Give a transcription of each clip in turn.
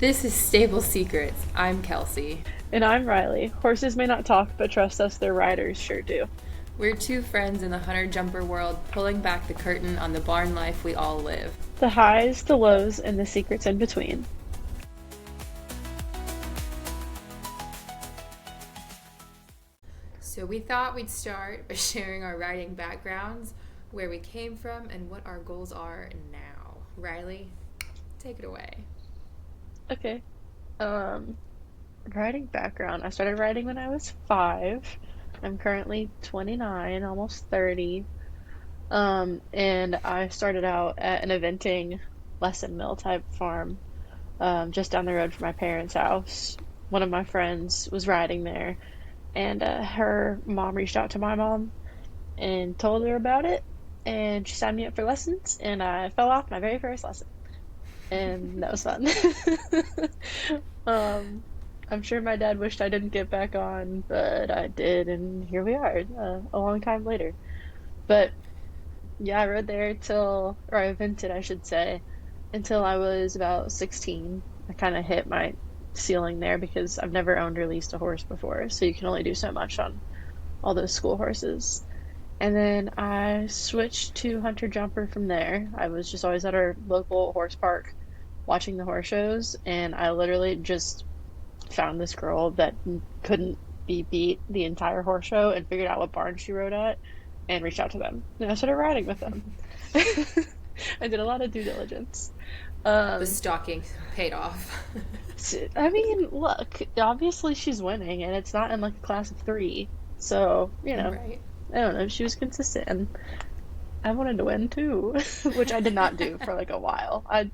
This is Stable Secrets. I'm Kelsey. And I'm Riley. Horses may not talk, but trust us, their riders sure do. We're two friends in the hunter jumper world, pulling back the curtain on the barn life we all live. The highs, the lows, and the secrets in between. So we thought we'd start by sharing our riding backgrounds, where we came from, and what our goals are now. Riley, take it away. Okay. Um, Riding background. I started riding when I was 5. I'm currently 29, almost 30. And I started out at an eventing lesson mill type farm, just down the road from my parents' house. One of my friends was riding there, and her mom reached out to my mom and told her about it, and she signed me up for lessons, and I fell off my very first lesson, and that was fun. um, I'm sure my dad wished I didn't get back on, but I did, and here we are, a long time later. But yeah, I rode there or I evented, I should say, until I was about 16. I kind of hit my ceiling there because I've never owned or leased a horse before, so you can only do so much on all those school horses. And then I switched to hunter jumper from there. I was just always at our local horse park watching the horse shows, and I literally just found this girl that couldn't be beat the entire horse show and figured out what barn she rode at and reached out to them. And I started riding with them. I did a lot of due diligence. The Um, stalking paid off. I mean, look, obviously she's winning, and it's not in like a class of three. So, Right. I don't know. She was consistent, and I wanted to win too, which I did not do for like a while. I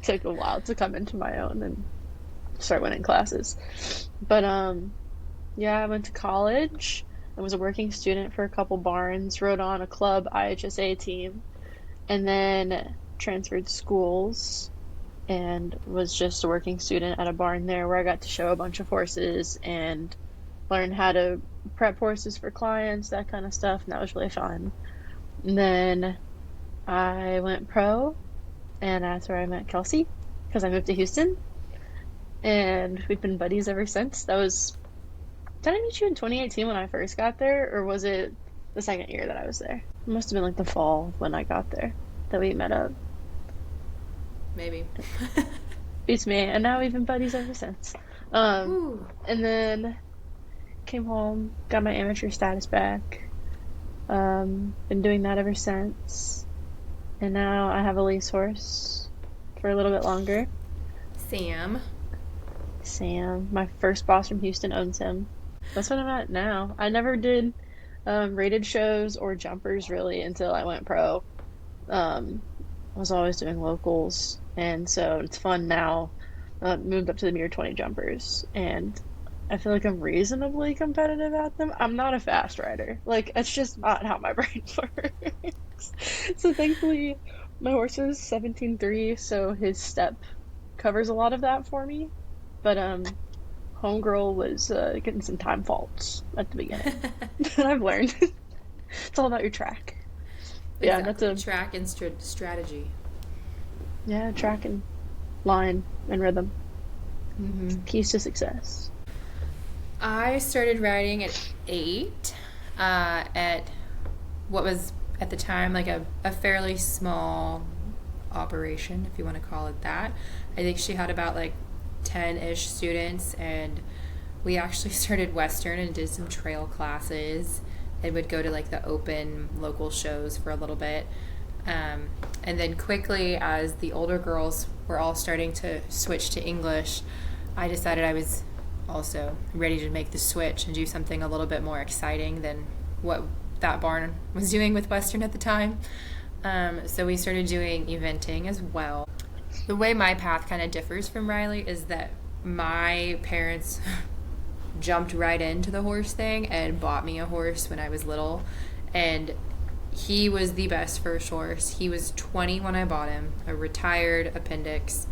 took a while to come into my own and start winning classes. But yeah, I went to college. I was a working student for a couple barns, rode on a club IHSA team, and then transferred schools and was just a working student at a barn there where I got to show a bunch of horses and learn how to prep horses for clients, that kind of stuff, and that was really fun. And then I went pro, and that's where I met Kelsey because I moved to Houston, and we've been buddies ever since. Did I meet you in 2018 when I first got there, or was it the second year that I was there? It must have been like the fall when I got there that we met up. Maybe. Beats me, and now we've been buddies ever since. Um, Woo. and then came home, got my amateur status back. Been doing that ever since. And now I have a lease horse for a little bit longer. Sam. Sam, my first boss from Houston, owns him. That's what I'm at now. I never did rated shows or jumpers really until I went pro. I was always doing locals, and so it's fun now. Moved up to the mirror 20 jumpers, and I feel like I'm reasonably competitive at them. I'm not a fast rider. Like, it's just not how my brain works. So thankfully, my horse is 17.3, so his step covers a lot of that for me. But homegirl was getting some time faults at the beginning. And I've learned it's all about your track. Yeah, that's Exactly. a Track and strategy. yeah, track and line and rhythm. Mm-hmm. Keys to success. I started riding at 8 at what was at the time like a fairly small operation, if you want to call it that. I think she had about like 10-ish students, and we actually started Western and did some trail classes and would go to like the open local shows for a little bit. And then quickly, as the older girls were all starting to switch to English, I decided I was also ready to make the switch and do something a little bit more exciting than what that barn was doing with Western at the time. So we started doing eventing as well. The way my path kind of differs from Riley is that my parents jumped right into the horse thing and bought me a horse when I was little. And he was the best first horse. He was 20 when I bought him, a retired appendix,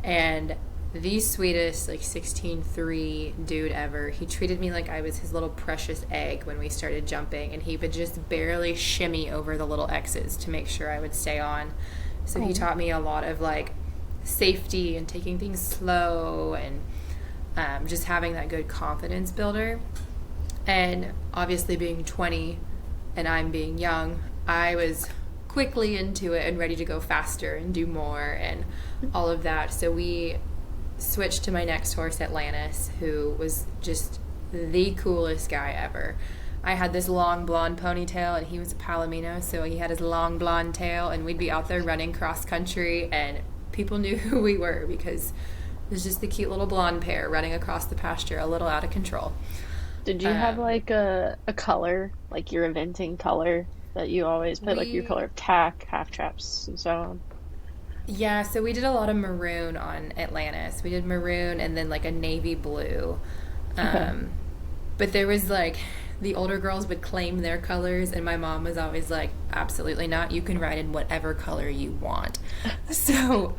and the sweetest, like 16.3 dude ever. He treated me like I was his little precious egg when we started jumping, and he would just barely shimmy over the little X's to make sure I would stay on. So he Oh, taught me a lot of like safety and taking things slow and just having that good confidence builder. And obviously, being 20 and I'm being young, I was quickly into it and ready to go faster and do more and all of that. So we switched to my next horse, Atlantis, who was just the coolest guy ever. I had this long blonde ponytail and he was a Palomino, so he had his long blonde tail, and we'd be out there running cross country and people knew who we were because it was just the cute little blonde pair running across the pasture, a little out of control. Did you have Um, like a color, like your eventing color that you always put, like your we color of tack, half traps, and so on? Yeah, so we did a lot of maroon on Atlantis. We did maroon and then like a navy blue. Okay. Um, but there was like the older girls would claim their colors, and my mom was always like, absolutely not. You can ride in whatever color you want. So,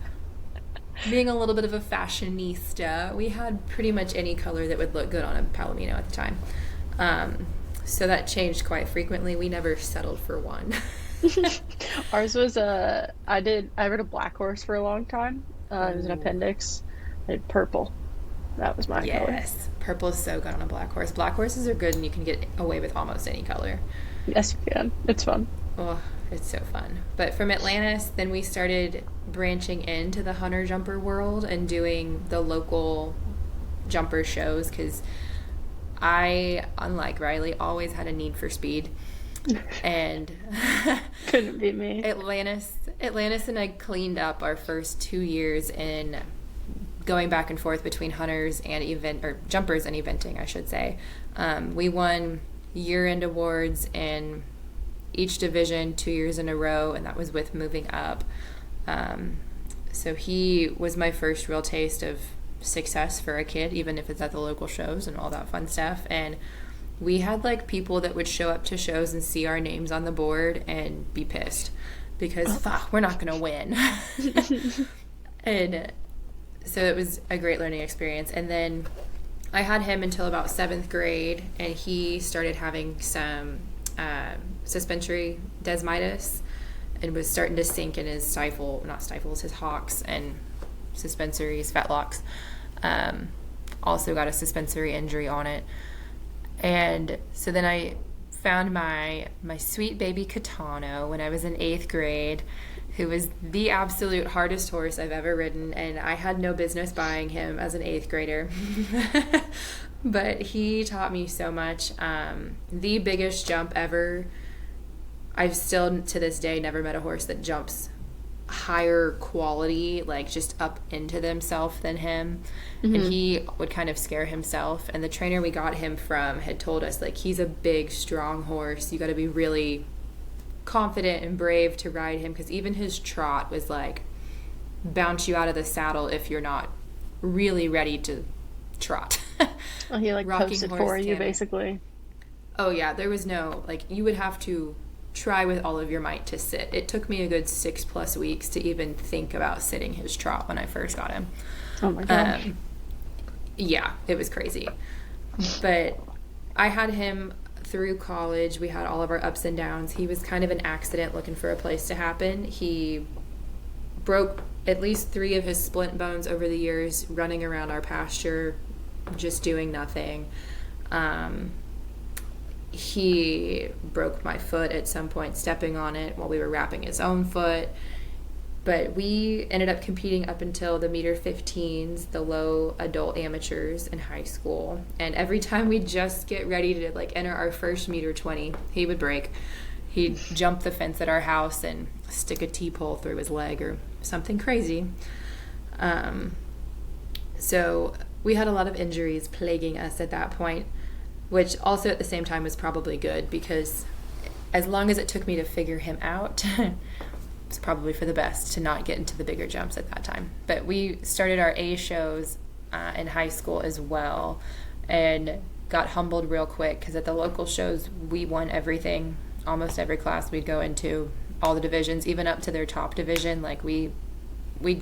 being a little bit of a fashionista, we had pretty much any color that would look good on a Palomino at the time. Um, so that changed quite frequently. We never settled for one. Ours was I rode a black horse for a long time. It was an Ooh. appendix. I had purple. That was my color. Yes, purple is so good on a black horse. Black horses are good, and you can get away with almost any color. Yes, you can. It's fun. Oh, it's so fun. But from Atlantis, then we started branching into the hunter jumper world and doing the local jumper shows because I, unlike Riley, always had a need for speed. And Couldn't be me. Atlantis and I cleaned up our first 2 years in going back and forth between hunters and event or jumpers and eventing, I should say. We won year-end awards in each division 2 years in a row, and that was with moving up. So he was my first real taste of success for a kid, even if it's at the local shows and all that fun stuff. And we had like people that would show up to shows and see our names on the board and be pissed because fuck, we're not gonna win. And so it was a great learning experience. And then I had him until about seventh grade, and he started having some suspensory desmitis and was starting to sink in his not stifles, his hocks and suspensories, fetlocks. Also got a suspensory injury on it. And so then I found my sweet baby Catano when I was in 8th grade, who was the absolute hardest horse I've ever ridden, and I had no business buying him as an 8th grader. But he taught me so much. The biggest jump ever. I've still, to this day, never met a horse that jumps higher quality, like just up into themselves than him. And he would kind of scare himself. And the trainer we got him from had told us, like, he's a big, strong horse. You got to be really confident and brave to ride him, because even his trot was like bounce you out of the saddle if you're not really ready to trot. Oh, he like Rocking posted horse for you cannon. basically. Oh yeah, there was no, like, you would have to try with all of your might to sit. It took me a good 6+ weeks to even think about sitting his trot when I first got him. Oh my gosh. Yeah, it was crazy. But I had him through college. We had all of our ups and downs. He was kind of an accident looking for a place to happen. He broke at least 3 of his splint bones over the years running around our pasture, just doing nothing. He broke my foot at some point stepping on it while we were wrapping his own foot. But we ended up competing up until the meter 15s, the low adult amateurs in high school. And every time we just get ready to like enter our first meter 20, he would break. He'd jump the fence at our house and stick a T-pole through his leg or something crazy. So we had a lot of injuries plaguing us at that point, which also at the same time was probably good, because as long as it took me to figure him out, it's probably for the best to not get into the bigger jumps at that time. But we started our A shows in high school as well, and got humbled real quick because at the local shows we won everything, almost every class we'd go into, all the divisions, even up to their top division. Like we'd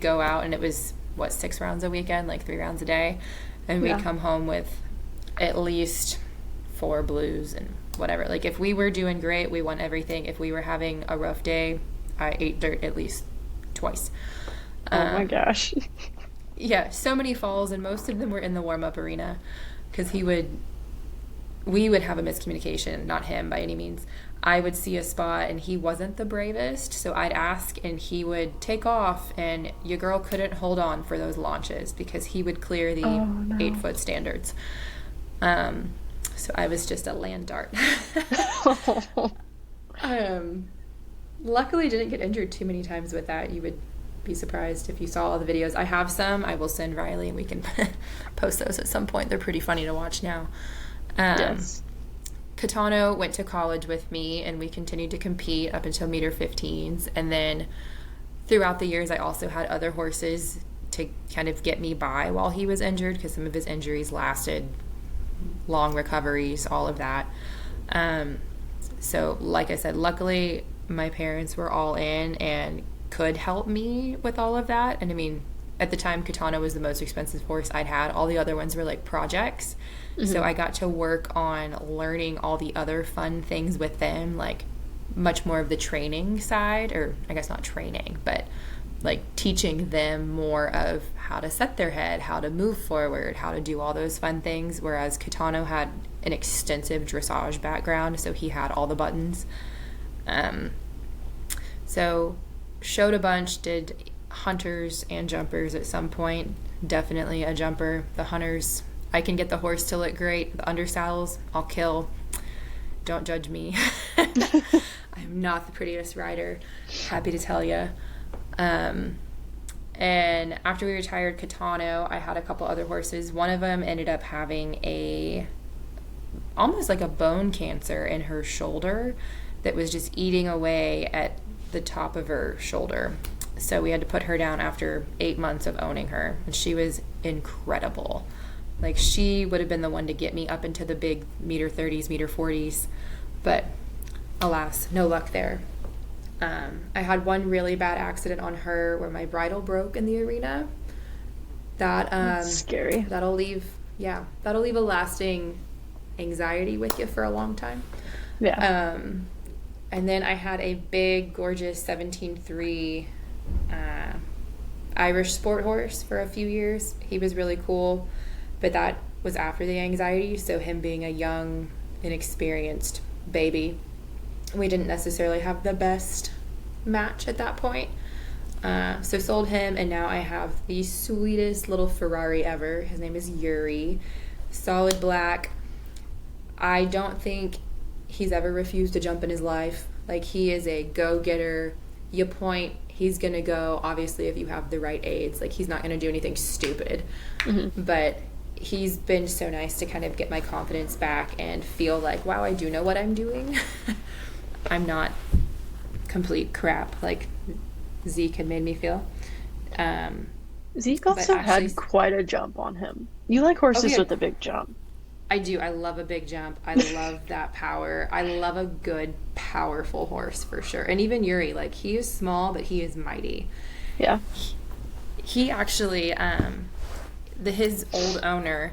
go out and it was 6 rounds a weekend, like 3 rounds a day, and we'd Yeah. come home with at least 4 blues and whatever. Like if we were doing great, we won everything. If we were having a rough day, I ate dirt at least twice. Oh my Um, gosh. yeah, so many falls, and most of them were in the warm up arena because we would have a miscommunication, not him by any means. I would see a spot and he wasn't the bravest, so I'd ask and he would take off, and your girl couldn't hold on for those launches because he would clear the Oh 8 no. foot standards. Um, so I was just a land dart. um, Luckily, didn't get injured too many times with that. You would be surprised if you saw all the videos. I have some. I will send Riley and we can post those at some point. They're pretty funny to watch now. Um, Yes. Katano went to college with me and we continued to compete up until meter 15s. And then throughout the years, I also had other horses to kind of get me by while he was injured because some of his injuries lasted long recoveries, all of that. Um, so, like I said, luckily my parents were all in and could help me with all of that. And I mean, at the time, Katana was the most expensive horse I'd had. All the other ones were like projects. So Hmm. I got to work on learning all the other fun things with them, like much more of the training side, or I guess not training, but like teaching them more of how to set their head, how to move forward, how to do all those fun things. Whereas Kitano had an extensive dressage background, so he had all the buttons. Um, so showed a bunch, did hunters and jumpers at some point. Definitely a jumper. The hunters, I can get the horse to look great. The undersaddles, I'll kill. Don't judge me. I'm not the prettiest rider. Happy to tell you. Um, and after we retired Catano, I had a couple other horses. One of them ended up having almost like a bone cancer in her shoulder that was just eating away at the top of her shoulder. So we had to put her down after 8 months of owning her. And she was incredible. Like, she would have been the one to get me up into the big meter 30s, meter 40s. But alas, no luck there. I had one really bad accident on her where my bridle broke in the arena. That That's scary. that'll leave a lasting anxiety with you for a long time. Yeah. Um, and then I had a big, gorgeous 17.3 Irish sport horse for a few years. He was really cool, but that was after the anxiety. So him being a young, inexperienced baby, we didn't necessarily have the best match at that point. So sold him, and now I have the sweetest little Ferrari ever. His name is Yuri. Solid black. I don't think he's ever refused to jump in his life. Like, he is a go-getter. You point, he's going to go, obviously, if you have the right aids. Like, he's not going to do anything stupid. Hmm. But he's been so nice to kind of get my confidence back and feel like, wow, I do know what I'm doing. I'm not complete crap like Zeke had made me feel. Um, Zeke but also actually, had quite a jump on him. You like oh, he horses had with a big jump. I do. I love a big jump. I love that power. I love a good, powerful horse for sure. And even Yuri, like, he is small, but he is mighty. Yeah. He actually, his old owner,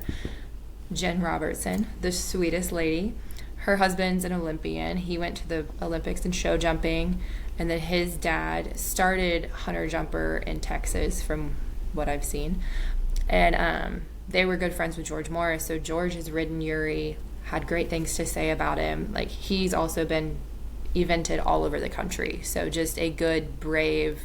Jen Robertson, the sweetest lady. Her husband's an Olympian. He went to the Olympics in show jumping, and then his dad started hunter jumper in Texas, from what I've seen. And they were good friends with George Morris, so George has ridden Yuri, had great things to say about him. Like, he's also been evented all over the country, so just a good, brave,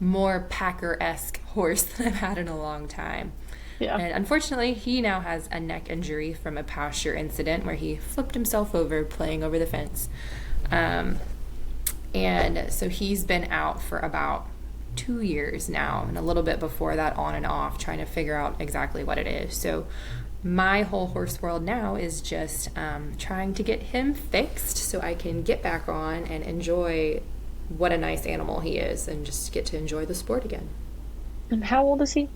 more Packer-esque horse than I've had in a long time. Yeah. And unfortunately, he now has a neck injury from a pasture incident where he flipped himself over playing over the fence. And so he's been out for about 2 years now, and a little bit before that on and off, trying to figure out exactly what it is. So my whole horse world now is just trying to get him fixed so I can get back on and enjoy what a nice animal he is and just get to enjoy the sport again. And how old is he?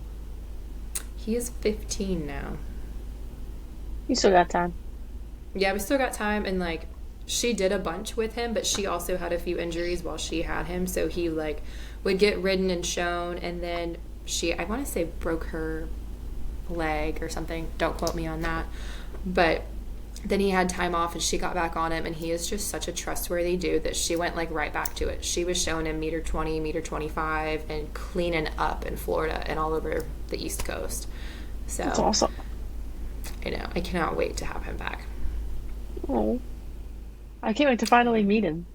He is 15 now. You still got time. Yeah, we still got time, and like, she did a bunch with him, but she also had a few injuries while she had him, so he like would get ridden and shown, and then I want to say, broke her leg or something. Don't quote me on that. But Then he had time off and she got back on him, and he is just such a trustworthy dude that she went like right back to it. She was showing him meter 20, meter 25 and cleaning up in Florida and all over the East Coast. That's So, awesome. I cannot wait to have him back. Oh, I can't wait to finally meet him.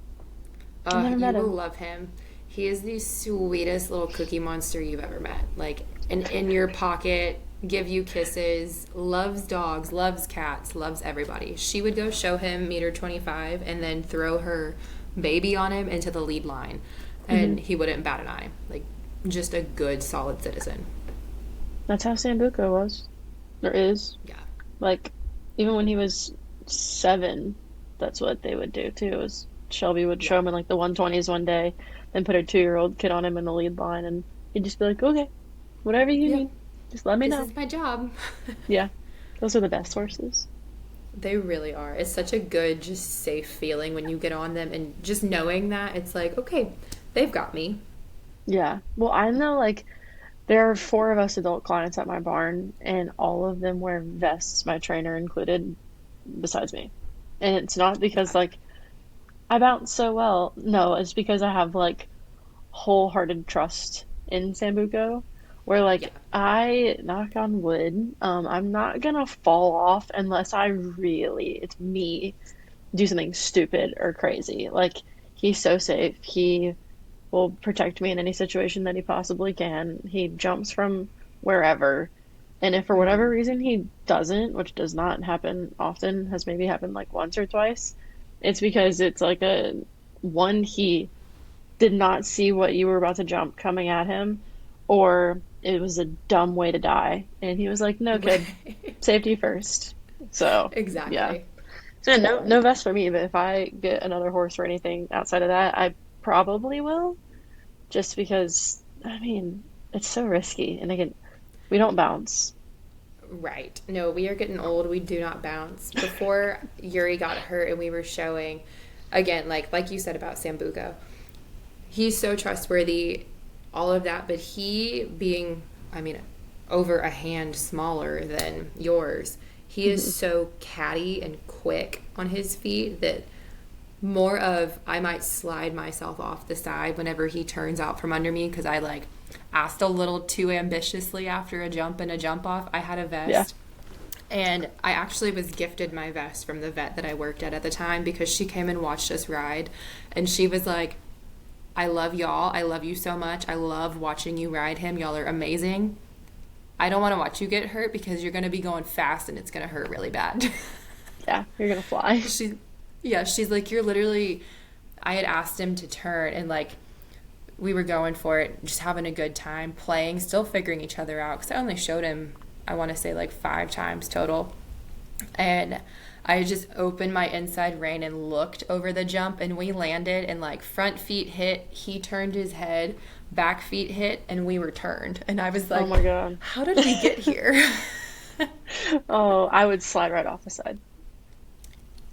I never You met will him. love him. He is the sweetest little cookie monster you've ever met. Like, an in your pocket, give you kisses, loves dogs, loves cats, loves everybody. She would go show him meter 25 and then throw her baby on him into the lead line, Hmm. and he wouldn't bat an eye. Like, just a good, solid citizen. That's how Sambuca was. There is. Yeah. Like, even when he was 7, that's what they would do too. Was Shelby would show Yeah. him in like the 120s one day, then put her 2-year-old kid on him in the lead line, and he'd just be like, "Okay, whatever you Yep. need, just let me This know." is my job. Yeah, those are the best horses. They really are. It's such a good, just safe feeling when you get on them, and just knowing that it's like, okay, they've got me. Yeah. Well, I know like there are 4 of us adult clients at my barn, and all of them wear vests, my trainer included, besides me. And it's not because Yeah. like I bounce so well. No, it's because I have like wholehearted trust in Sambuco, where Yeah. like I knock on wood, I'm not gonna fall off unless I really, it's me, do something stupid or crazy. Like he's so safe. He will protect me in any situation that he possibly can. He jumps from wherever. And if for whatever Hmm. reason he doesn't, which does not happen often, has maybe happened like once or twice, it's because it's like a one, he did not see what you were about to jump coming at him, or it was a dumb way to die. And he was like, no, kid, Right. safety first. So, yeah. Exactly. So, no vest for me, but if I get another horse or anything outside of that, I probably will, just because, I mean, it's so risky. And again, we don't bounce. Right. No, we are getting old. We do not bounce. Before Yuri got hurt and we were showing, again, like you said about Sambuco, he's so trustworthy, all of that, but he being, I mean, over a hand smaller than yours, he is Hmm. so catty and quick on his feet that more of I might slide myself off the side whenever he turns out from under me because I like asked a little too ambitiously after a jump and a jump off. I had a Yeah. vest, and I actually was gifted my vest from the vet that I worked at the time because she came and watched us ride, and she was like, I love y'all. I love you so much. I love watching you ride him. Y'all are amazing. I don't want to watch you get hurt because you're going to be going fast and it's going to hurt really bad. Yeah. You're gonna fly. she Yeah, she's like, you're literally, I had asked him to turn, and like we were going for it, just having a good time, playing, still figuring each other out because I only showed him, I want to say like 5 times total. And I just opened my inside rein and looked over the jump, and we landed, and like front feet hit, he turned his head, back feet hit, and we were turned. And I was Oh like, my God. how did we get here? Oh, I would slide right off the side.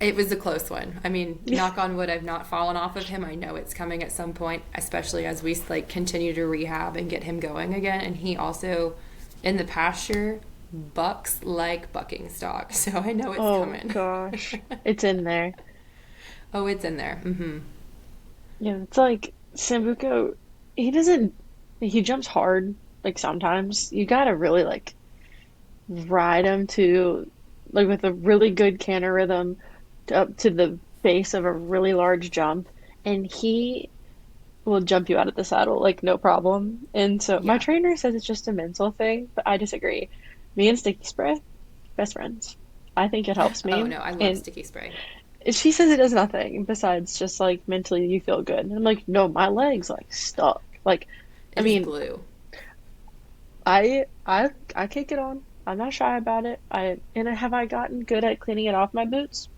It was a close one. I mean, knock on wood, I've not fallen off of him. I know it's coming at some point, especially as we like continue to rehab and get him going again. And he also, in the pasture, bucks like bucking stock, so I know it's Oh coming. gosh. It's in there. Oh, it's in there. Mm-hmm. Yeah, it's like Sambuco, he doesn't, he jumps hard, like sometimes. You gotta really like ride him to, like with a really good canter rhythm up to the base of a really large jump, and he will jump you out of the saddle like no problem. And so my Yeah. trainer says it's just a mental thing, but I disagree. Me and Sticky Spray, best friends. I think it helps Oh me. no, I love And sticky spray. she says it does nothing besides just like mentally you feel good. And I'm like, no, my legs like stuck. Like, I It is mean, glue. I kick it on. I'm not shy about it. Have I gotten good at cleaning it off my boots?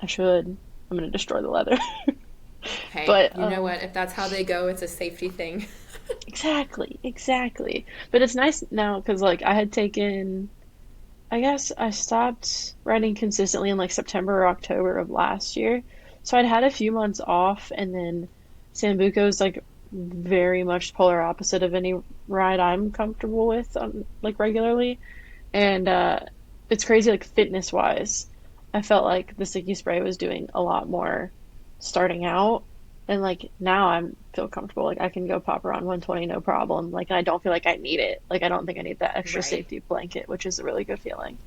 I should. I'm gonna destroy the leather. Hey, But you know what? If that's how they go, it's a safety thing. exactly, exactly. But it's nice now because like I had taken, I guess I stopped riding consistently in like September or October of last year. So I'd had a few months off, and then Sambuco's like very much polar opposite of any ride I'm comfortable with like regularly. And it's crazy like fitness wise. I felt like the sticky spray was doing a lot more starting out. And like now I'm feel comfortable. Like I can go pop around 120 no problem. Like I don't feel like I need it. Like I don't think I need that extra Right. safety blanket, which is a really good feeling.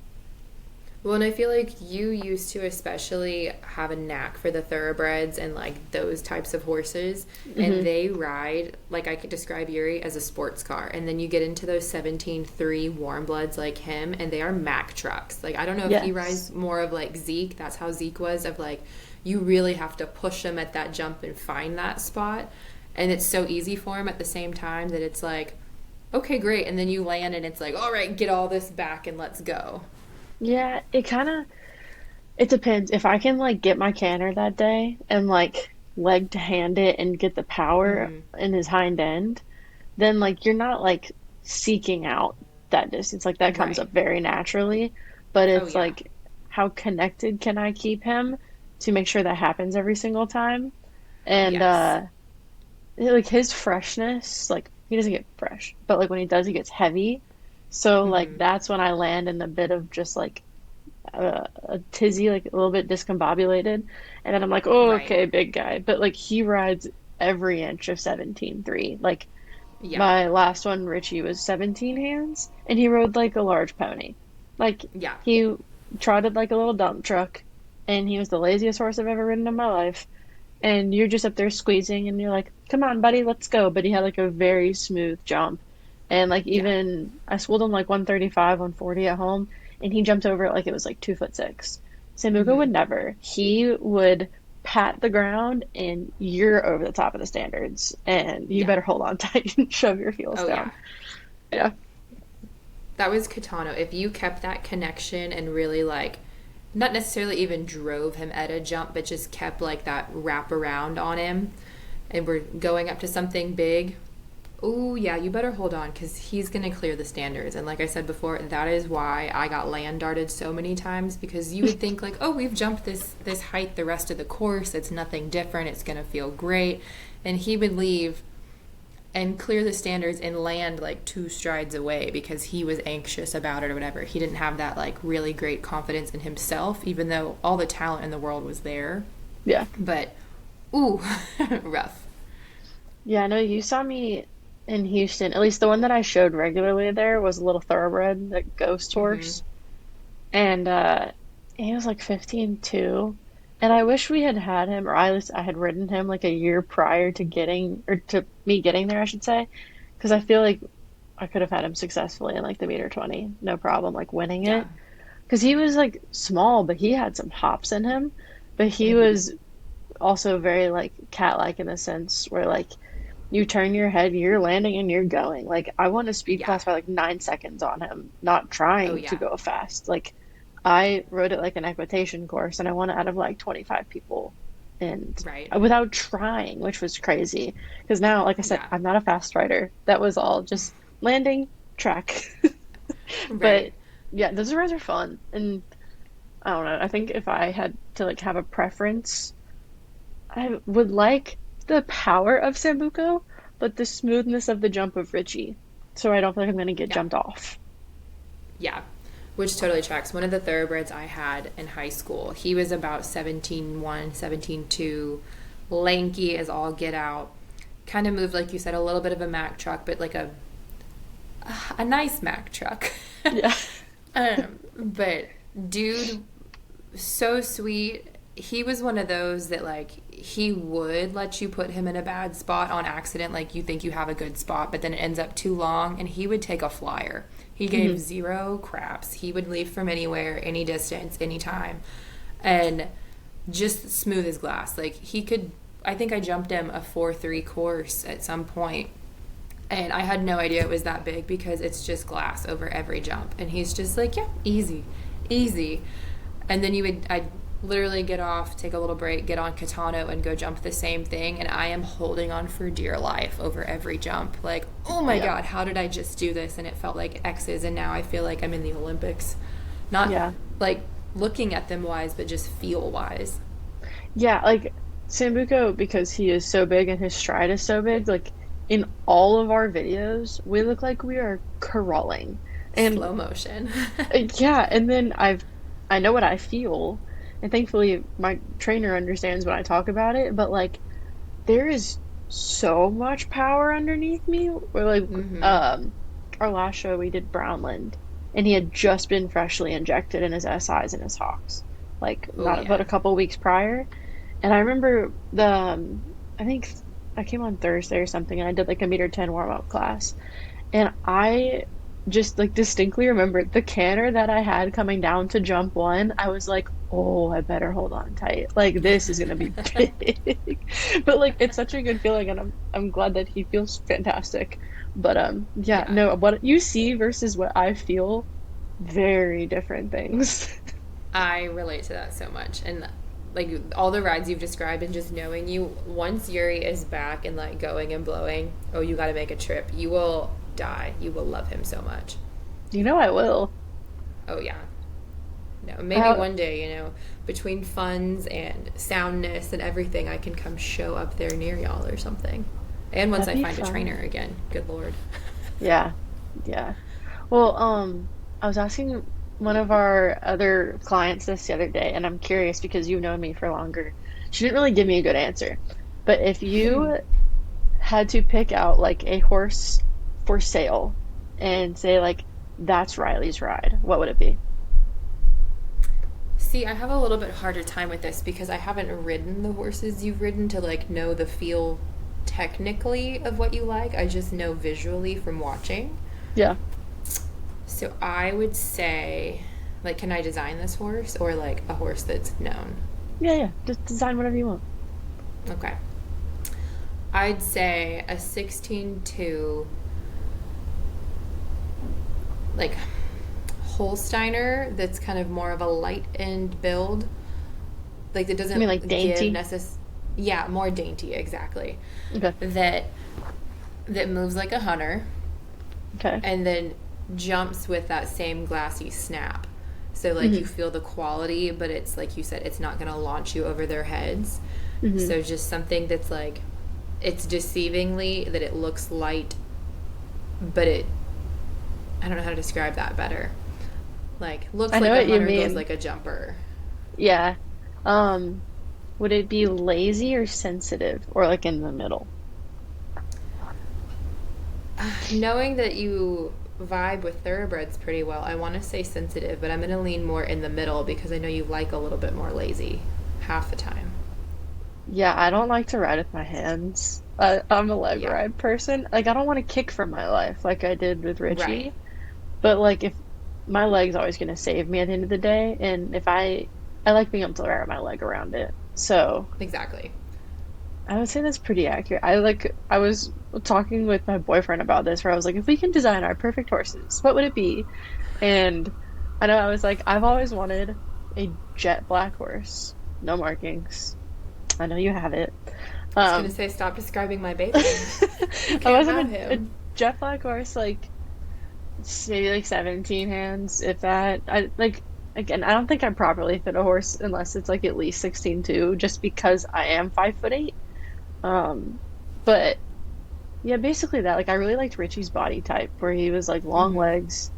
Well, and I feel like you used to especially have a knack for the thoroughbreds and like those types of horses, and Hmm. they ride like I could describe Yuri as a sports car. And then you get into those 17-3 warm bloods like him, and they are Mack trucks. Like I don't know if he Yes. rides more of like Zeke. That's how Zeke was of like you really have to push him at that jump and find that spot, and it's so easy for him at the same time that it's like okay, great, and then you land and it's like all right, get all this back and let's go. Yeah, it kind of it depends. If I can like get my canter that day and like leg to hand it and get the power Mm-hmm. in his hind end, then like you're not like seeking out that distance. Like that comes Right. up very naturally. But Oh it's yeah. like how connected can I keep him to make sure that happens every single time? And Yes. like his freshness, like he doesn't get fresh, but like when he does, he gets heavy. So like Mm-hmm. that's when I land in a bit of just like a tizzy, like a little bit discombobulated, and then I'm like, oh, Right. okay, big guy. But like he rides every inch of 17.3. Like Yeah. my last one, Richie, was 17 hands, and he rode like a large pony. Like Yeah. he trotted like a little dump truck, and he was the laziest horse I've ever ridden in my life. And you're just up there squeezing, and you're like, come on, buddy, let's go. But he had like a very smooth jump. And like Yeah. even I schooled him like 135, 140 at home, and he jumped over it like it was like 2'6". Sambuca Mm-hmm. would never. He would pat the ground and you're over the top of the standards and you Yeah. better hold on tight and shove your heels Oh yeah. down. Yeah. That was Katano. If you kept that connection and really like not necessarily even drove him at a jump, but just kept like that wrap around on him and we're going up to something big, oh yeah, you better hold on because he's gonna clear the standards. And like I said before, that is why I got land darted so many times because you would think like, oh, we've jumped this height the rest of the course. It's nothing different. It's gonna feel great, and he would leave and clear the standards and land like two strides away because he was anxious about it or whatever. He didn't have that like really great confidence in himself, even though all the talent in the world was there. Yeah. But ooh, rough. Yeah, I know you saw me in Houston. At least the one that I showed regularly there was a little thoroughbred, like ghost Mm-hmm. horse. And he was like 15 too. And I wish we had had him, or at least I had ridden him like a year prior to getting, or to me getting there, I should say. Because I feel like I could have had him successfully in like the meter 20, no problem, like winning Yeah. it. Because he was like small, but he had some hops in him. But he Mm-hmm. was also very like cat-like in the sense where like you turn your head, you're landing and you're going. Like I won a speed Yeah. class by like 9 seconds on him, not Oh trying to yeah. go fast. Like I rode it like an equitation course and I won it out of like 25 people and Right. without trying, which was crazy. Because now, like I said, Yeah. I'm not a fast rider. That was all just landing, track. But Right. yeah, those rides are fun. And I don't know. I think if I had to like have a preference, I would like the power of Sambuco, but the smoothness of the jump of Richie. So I don't feel like I'm going to get Yeah. jumped off. Yeah. Which totally tracks. One of the thoroughbreds I had in high school, he was about 17-1, 17-2, lanky as all get out. Kind of moved, like you said, a little bit of a Mack truck, but like a nice Mack truck. Yeah. But dude, so sweet. He was one of those that like he would let you put him in a bad spot on accident, like you think you have a good spot, but then it ends up too long, and he would take a flyer. He gave Mhm. zero craps. He would leave from anywhere, any distance, anytime, and just smooth as glass. Like he could. I think I jumped him a 4-3 course at some point, and I had no idea it was that big because it's just glass over every jump. And he's just like, yeah, easy, easy. And then I'd literally get off, take a little break, get on Katano, and go jump the same thing. And I am holding on for dear life over every jump. Like, oh my Yeah. God, how did I just do this? And it felt like X's. And now I feel like I'm in the Olympics. Not Yeah. like looking at them wise, but just feel wise. Yeah, like Sambuco, because he is so big and his stride is so big, like in all of our videos, we look like we are crawling. And Slow motion. yeah, and then I know what I feel. and thankfully my trainer understands when I talk about it, but like there is so much power underneath me. Or like Mm-hmm. um our last show we did Brownland and he had just been freshly injected in his SIs and his hocks. Like Oh not but yeah. a couple weeks prior. And I remember I think I came on Thursday or something and I did like a meter 10 warm up class. And I just like distinctly remembered the canter that I had coming down to jump one. I was like, oh, I better hold on tight. Like this is gonna be big. But like it's such a good feeling and I'm glad that he feels fantastic. But yeah, Yeah. no, what you see versus what I feel, very different things. I relate to that so much. And like all the rides you've described and just knowing you, once Yuri is back and like going and blowing, oh, you got to make a trip. You will die. You will love him so much. You know I will. Oh, yeah. No, maybe Uh, one day, between funds and soundness and everything, I can come show up there near y'all or something. And once that'd I be find a trainer fun. again, good lord. Yeah. Yeah. Well, I was asking one of our other clients this the other day, and I'm curious because you've known me for longer. She didn't really give me a good answer. But if you had to pick out like a horse for sale and say like that's Riley's ride, what would it be? See, I have a little bit harder time with this because I haven't ridden the horses you've ridden to like know the feel technically of what you like. I just know visually from watching. Yeah. So I would say, like, can I design this horse or like a horse that's known? Yeah, yeah. Just design whatever you want. Okay. I'd say a 16-2, like, Holsteiner that's kind of more of a light end build. Like, that I mean like doesn't give dainty. necess. Yeah, more dainty, exactly. Okay. That that moves like a hunter Okay. and then jumps with that same glassy snap. So like you Hmm. feel the quality, but it's like you said, it's not gonna launch you over their heads. Hmm. So just something that's like it's deceivingly that it looks light, but it I don't know how to describe that better. Like looks I know like a what you hunter, goes mean. like a jumper. Yeah. Um, would it be lazy or sensitive or like in the middle? Knowing that you vibe with thoroughbreds pretty well, I want to say sensitive, but I'm going to lean more in the middle because I know you like a little bit more lazy half the time. Yeah, I don't like to ride with my hands. I'm a leg Yeah. ride person. Like, I don't want to kick for my life like I did with Right. Richie. But like, if my leg's always going to save me at the end of the day, and if I like being able to wrap my leg around it. So Exactly. I would say that's pretty accurate. I was talking with my boyfriend about this, where I was like, if we can design our perfect horses, what would it be? And I know I was like, I've always wanted a jet black horse, no markings. I know you have it. I was going to Um, say, stop describing my baby. You I can't have wasn't a him. jet black horse like maybe like 17 hands, if that. I like again, I don't think I properly fit a horse unless it's like at least 16 too, just because I am 5'8". Um, but yeah, basically that. Like I really liked Richie's body type, where he was like long Mm-hmm. legs,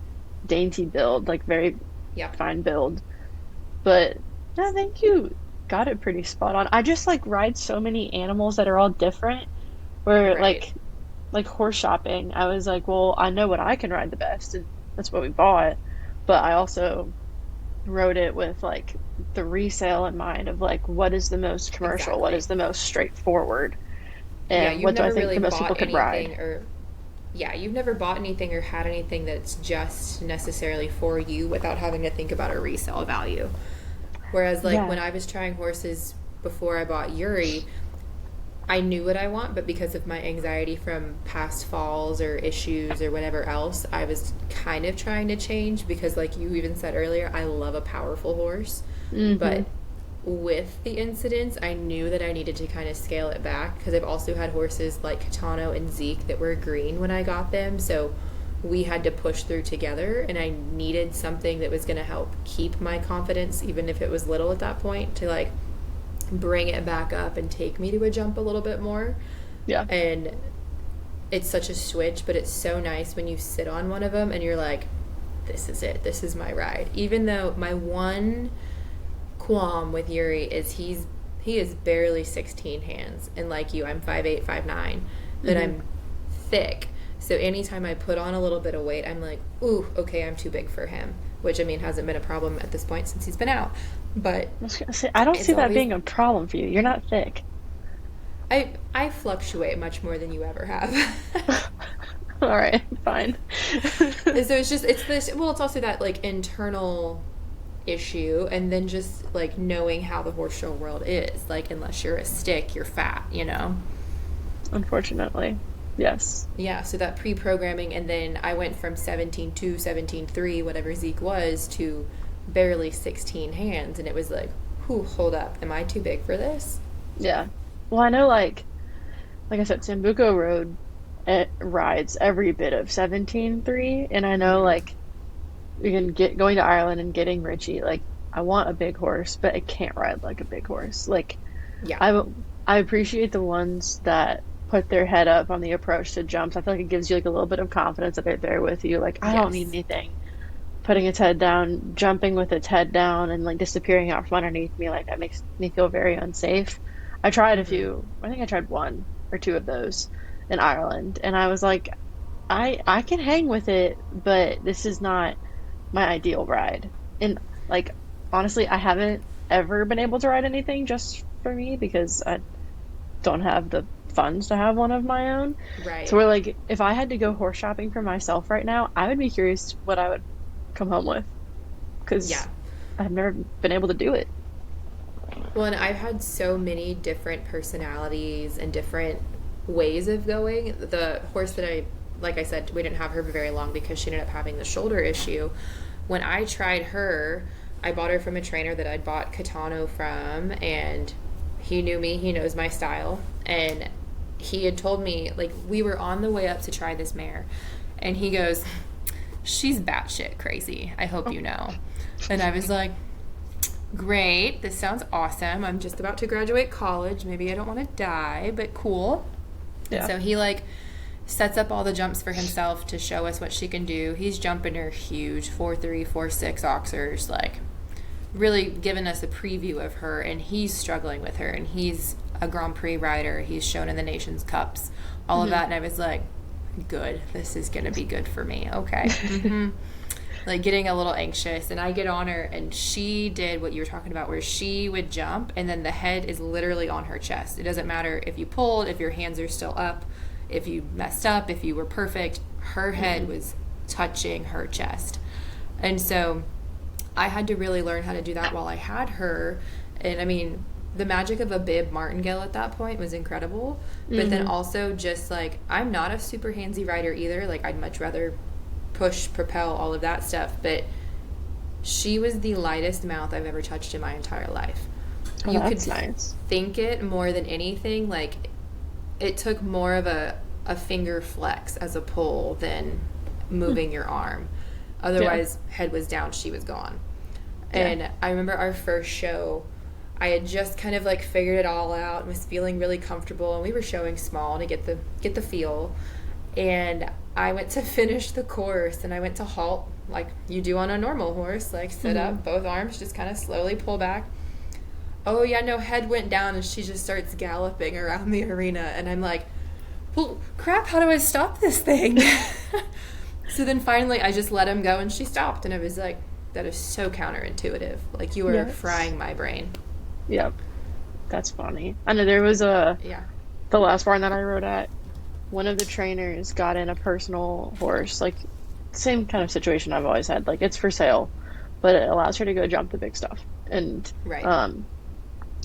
dainty build, like very Yep. fine build. But no, thank you. Got it pretty spot on. I just like ride so many animals that are all different. Where Right. like horse shopping, I was like, well, I know what I can ride the best, and that's what we bought. But I also wrote it with like the resale in mind of like what is the most commercial, what Exactly. is the most straightforward, Yeah, and you've what do I never think really the most bought people could anything ride. or yeah, you've never bought anything or had anything that's just necessarily for you without having to think about a resale value. Whereas, like, when Yeah. I was trying horses before I bought Yuri, I knew what I want, but because of my anxiety from past falls or issues or whatever else, I was kind of trying to change because, like you even said earlier, I love a powerful horse. Hmm. But with the incidents, I knew that I needed to kind of scale it back because I've also had horses like Catano and Zeke that were green when I got them. So we had to push through together, and I needed something that was going to help keep my confidence, even if it was little at that point, to like bring it back up and take me to a jump a little bit more. Yeah. And it's such a switch, but it's so nice when you sit on one of them and you're like, this is it. This is my ride. Even though my one qualm with Yuri is he is barely 16 hands, and like you, I'm 5'8", 5'9", but Hmm. I'm thick. So anytime I put on a little bit of weight, I'm like, ooh, okay, I'm too big for him. Which I mean hasn't been a problem at this point since he's been out, but I was gonna say, I don't see it's that always being a problem for you. You're not thick. I fluctuate much more than you ever have. All right, fine. And so it's this, well, it's also that like internal issue, and then just like knowing how the horse show world is, like unless you're a stick, you're fat, you know. Unfortunately, yes. Yeah, so that pre-programming, and then I went from 17.2, 17.3, whatever Zeke was, to barely 16 hands, and it was like, whew, hold up, am I too big for this? Yeah. Well, I know, like I said, Sambuco Road rides every bit of 17.3, and I know Mm-hmm. like you can get going to Ireland and getting Richie. Like, I want a big horse, but I can't ride like a big horse. Like, Yeah. I I appreciate the ones that put their head up on the approach to jumps. I feel like it gives you like a little bit of confidence that they're there with you. Like, I don't need Yes. anything. Putting its head down, jumping with its head down, and like disappearing out from underneath me, like that makes me feel very unsafe. I tried a Mm-hmm. few, I think I tried one or two of those in Ireland, and I was like, I can hang with it, but this is not my ideal ride. And like honestly, I haven't ever been able to ride anything just for me because I don't have the funds to have one of my own. So Right. we're like, if I had to go horse shopping for myself right now, I would be curious what I would come home with Yeah. because I've never been able to do it. Well, and I've had so many different personalities and different ways of going. The horse that like I said, we didn't have her for very long because she ended up having the shoulder issue. When I tried her, I bought her from a trainer that I'd bought Catano from, and he knew me, he knows my style. And he had told me, like, we were on the way up to try this mare, and he goes, she's batshit crazy. I hope you know. And I was like, great, this sounds awesome. I'm just about to graduate college. Maybe I don't want to die, but cool. And Yeah. so he like sets up all the jumps for himself to show us what she can do. He's jumping her huge 4.3, 4.6 oxers, like really giving us a preview of her. And he's struggling with her, and he's a Grand Prix rider. He's shown in the Nations Cups, all of Hmm. that. And I was like, good, this is gonna be good for me. Okay. Mm-hmm. Like getting a little anxious, and I get on her, and she did what you were talking about, where she would jump and then the head is literally on her chest. It doesn't matter if you pulled, if your hands are still up, if you messed up, if you were perfect, her head Hmm. was touching her chest. And so I had to really learn how to do that while I had her. And I mean, the magic of a bib martingale at that point was incredible, but then Hmm. also just like, I'm not a super handsy rider either. Like, I'd much rather push, propel, all of that stuff. But she was the lightest mouth I've ever touched in my entire life. Oh, You could that's nice. think it more than anything. Like, it took more of a finger flex as a pull than Hmm. moving your arm. Yeah. Otherwise, head was down, she was gone. Yeah. And I remember our first show, I had just kind of like figured it all out and was feeling really comfortable, and we were showing small to get the feel. And I went to finish the course, and I went to halt like you do on a normal horse, like sit Hmm. up, both arms, just kind of slowly pull back. Oh yeah, no, head went down, and she just starts galloping around the arena, and I'm like, well, crap, how do I stop this thing? So then finally I just let him go, and she stopped, and I was like, that is so counterintuitive. Like, you are Yes. frying my brain. Yep. That's funny. I know there was a Yeah. the last barn that I rode at, one of the trainers got in a personal horse, like same kind of situation I've always had. Like it's for sale, but it allows her to go jump the big stuff. And Right. um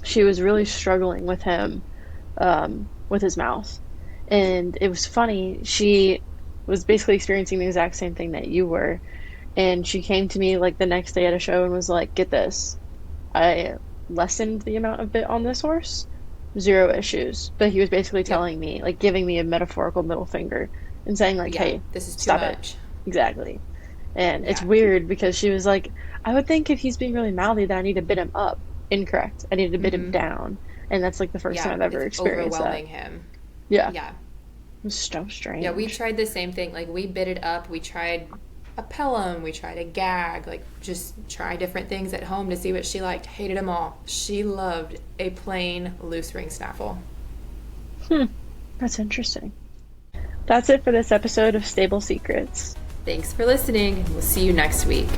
she was really struggling with him with his mouth. And it was funny. She was basically experiencing the exact same thing that you were. And she came to me like the next day at a show and was like, "Get this. I lessened the amount of bit on this horse, zero issues." But he was basically Yep. telling me, like giving me a metaphorical middle finger and saying like, Yeah. "Hey, This is too stop it." much. Exactly. And it's Yeah. weird because she was like, "I would think if he's being really mouthy that I need to bid him up." Incorrect. I need to bid him Mm-hmm. down. And that's like the first time Yeah. I've ever It's experienced that. overwhelming him. Yeah. It Yeah. was so Yeah, we strange. tried the same thing. Like, we bid it up. We tried a Pelham. We tried a gag. Like just try different things at home to see what she liked. Hated them all. She loved a plain loose ring snaffle. Hmm. That's interesting. That's it for this episode of Stable Secrets. Thanks for listening. We'll see you next week.